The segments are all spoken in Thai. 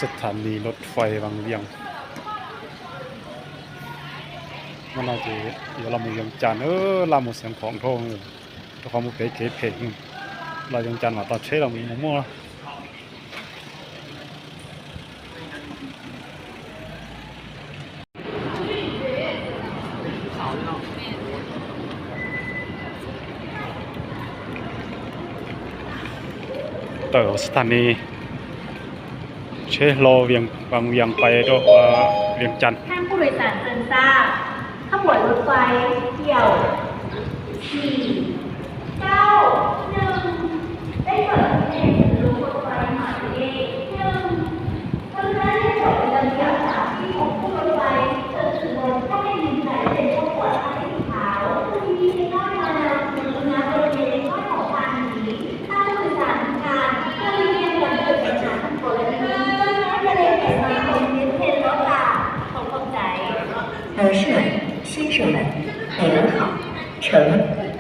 สถานีรถไฟวังเวียงมันน่าจะอยู่ลำเวียงจันทร์ลำหมดเสียงของโทงตัวความมุกเก๋เพลงเรายังจันทร์ว่าตอนเช้าเรามีมั่วต่อสถานีเชโลเวียงบางเวียงไปด้วยเวียงจันทร์ท่านผู้โดยสารเชิญทราบขบวนรถไฟเที่ยว491ได้เปิดให้รถไฟหมายเลข1คนแรกได้จบเป็นระเบียบตามที่ของผู้รถไฟเชิญถึงบนก็ไม่ยืนใจเป็นผู้ปวดท้ายสีขาวผู้ที่มีน้อยมาถึงงานบริเวณน้อยของการหนีถ้าผู้โดยสารการเพื่อเรียนการเกิดปัญหาทั้งหมดและนี้จะเรียนแต่มาเป็นเทนรถตาของคนใจ女士们、先生们，你们好。乘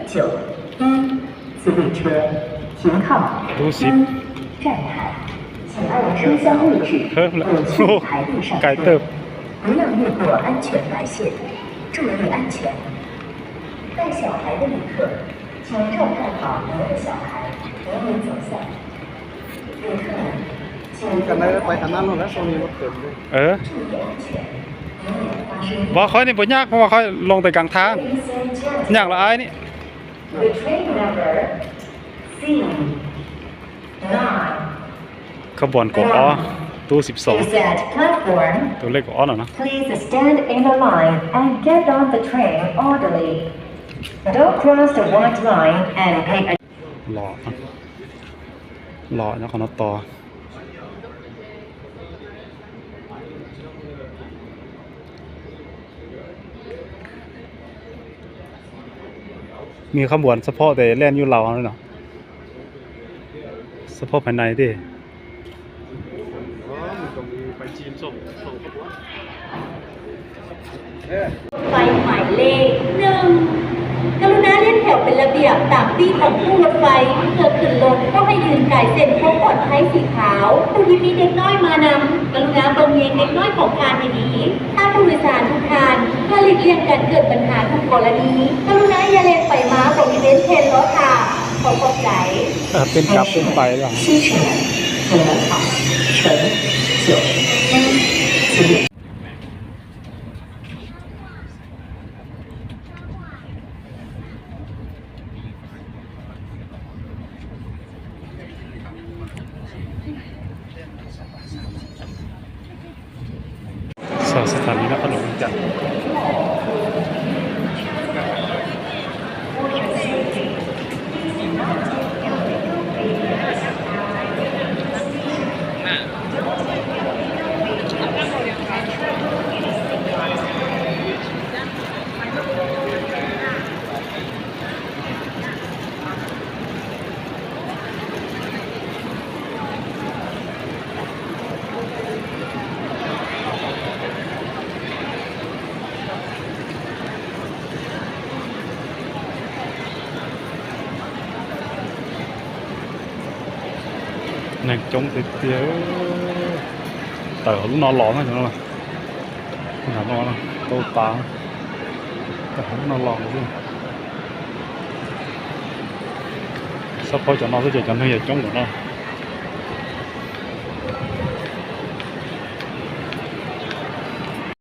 911自备车停靠1站台，请按车厢位置稳去排队上车，不要越过安全白线，注意安全。带小孩的旅客，请照看好您的小孩，别别走散。旅客们，请กันได้ไปขนาดนั้นแล้วโซนนี้รถเต็มเลย注意安全。ว่าค่อยนี่บ่ยากเพราะว่าค่อยลงแต่กลางทางยากละอายนี่ The train number C9 ขบวนกอตู้ is at platform. 12ตัวเลขกอน่ะนะ Please stand in the line and get on the train orderly. Don't cross the white line and pay attention. รอนะคณะต่อมีขบวนเฉพาะแต่แล่นอยู่เราเลยเนาะเฉพาะภายในดิต้องมีไปจีนส่งขบวนไฟหมายเลข1กรุณาเล่นแถวเป็นระเบียบตามที่ของผู้รถไฟที่เกิดขึ้นรถต้องให้ยืนก่ายเส้นพบปลอดภัยสีขาวผู้ที่มีเด็กน้อยมานำกรุณาเบิ่งเยงเด็กน้อยของการนี้ถ้าผู้โดยสารทุกท่านเพื่อหลีกเลี่ยงการเกิดปัญหาทุกกรณีกรุณาอย่าเล่นไฟม้าบริเวณเทนรถค่ะขอขอบใจเป็นกลับเป็นไปหรอ先生们，你们好。乘911自备สถานีนครหลวงจันทร์nàng trông thì tía tờ lúc nó lỏng rồi nó là nó tô tá tờ lúc nó lỏng rồi sắp thôi cho nó sẽ cho nó trông của nó